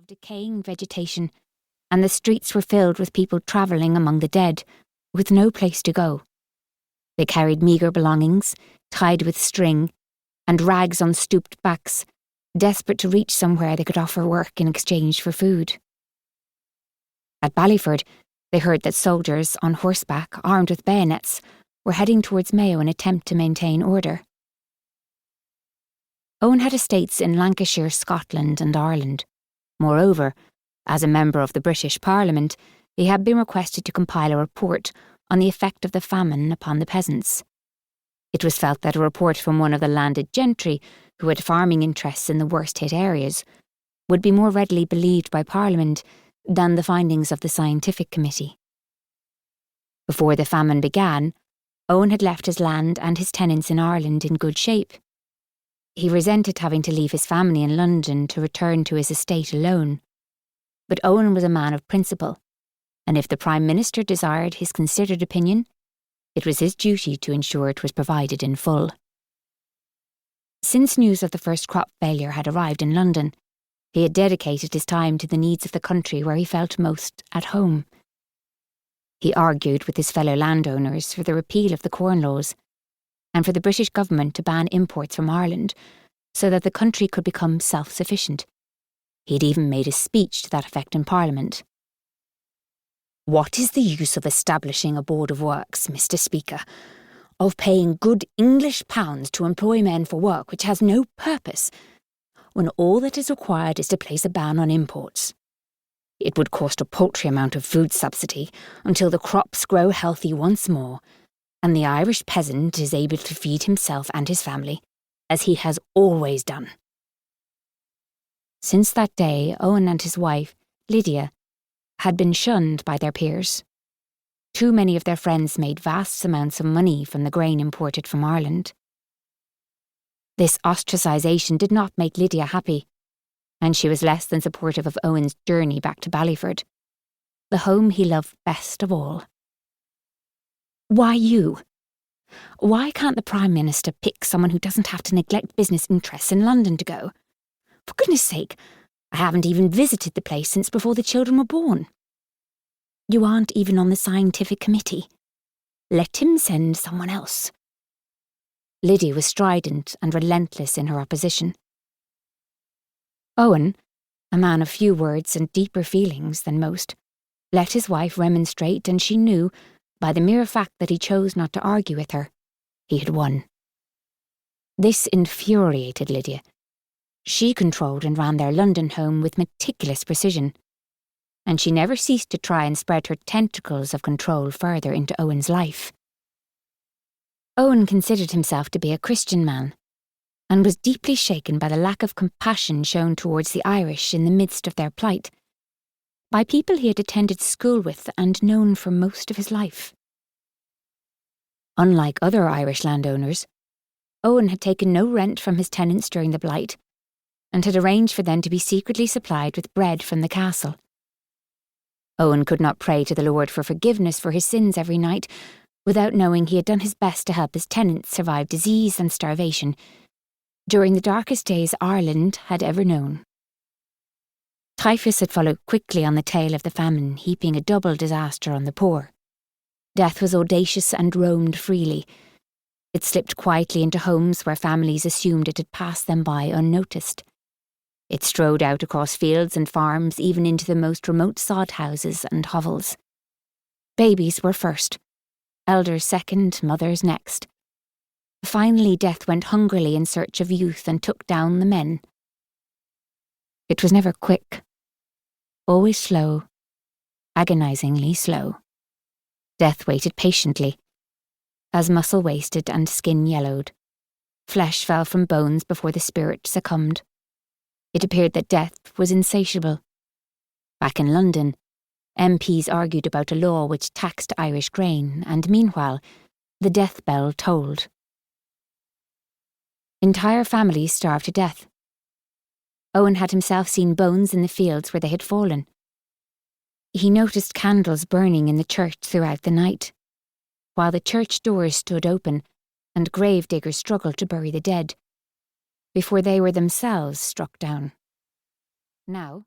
of decaying vegetation, and the streets were filled with people travelling among the dead, with no place to go. They carried meagre belongings, tied with string, and rags on stooped backs, desperate to reach somewhere they could offer work in exchange for food. At Ballyford, they heard that soldiers on horseback, armed with bayonets, were heading towards Mayo in an attempt to maintain order. Owen had estates in Lancashire, Scotland and Ireland. Moreover, as a member of the British Parliament, he had been requested to compile a report on the effect of the famine upon the peasants. It was felt that a report from one of the landed gentry, who had farming interests in the worst-hit areas, would be more readily believed by Parliament than the findings of the scientific committee. Before the famine began, Owen had left his land and his tenants in Ireland in good shape. He resented having to leave his family in London to return to his estate alone. But Owen was a man of principle, and if the Prime Minister desired his considered opinion, it was his duty to ensure it was provided in full. Since news of the first crop failure had arrived in London, he had dedicated his time to the needs of the country where he felt most at home. He argued with his fellow landowners for the repeal of the Corn Laws and for the British government to ban imports from Ireland so that the country could become self-sufficient. He had even made a speech to that effect in Parliament. "What is the use of establishing a Board of Works, Mr. Speaker, of paying good English pounds to employ men for work which has no purpose, when all that is required is to place a ban on imports? It would cost a paltry amount of food subsidy until the crops grow healthy once more, and the Irish peasant is able to feed himself and his family, as he has always done." Since that day, Owen and his wife, Lydia, had been shunned by their peers. Too many of their friends made vast amounts of money from the grain imported from Ireland. This ostracisation did not make Lydia happy, and she was less than supportive of Owen's journey back to Ballyford, the home he loved best of all. "Why you? Why can't the Prime Minister pick someone who doesn't have to neglect business interests in London to go? For goodness sake, I haven't even visited the place since before the children were born. You aren't even on the scientific committee. Let him send someone else." Lydia was strident and relentless in her opposition. Owen, a man of few words and deeper feelings than most, let his wife remonstrate, and she knew, by the mere fact that he chose not to argue with her, he had won. This infuriated Lydia. She controlled and ran their London home with meticulous precision, and she never ceased to try and spread her tentacles of control further into Owen's life. Owen considered himself to be a Christian man, and was deeply shaken by the lack of compassion shown towards the Irish in the midst of their plight, by people he had attended school with and known for most of his life. Unlike other Irish landowners, Owen had taken no rent from his tenants during the blight, and had arranged for them to be secretly supplied with bread from the castle. Owen could not pray to the Lord for forgiveness for his sins every night without knowing he had done his best to help his tenants survive disease and starvation during the darkest days Ireland had ever known. Typhus had followed quickly on the tail of the famine, heaping a double disaster on the poor. Death was audacious and roamed freely. It slipped quietly into homes where families assumed it had passed them by unnoticed. It strode out across fields and farms, even into the most remote sod houses and hovels. Babies were first, elders second, mothers next. Finally, death went hungrily in search of youth and took down the men. It was never quick, always slow, agonizingly slow. Death waited patiently, as muscle wasted and skin yellowed. Flesh fell from bones before the spirit succumbed. It appeared that death was insatiable. Back in London, MPs argued about a law which taxed Irish grain, and meanwhile, the death bell tolled. Entire families starved to death. Owen had himself seen bones in the fields where they had fallen. He noticed candles burning in the church throughout the night, while the church doors stood open and gravediggers struggled to bury the dead, before they were themselves struck down. Now,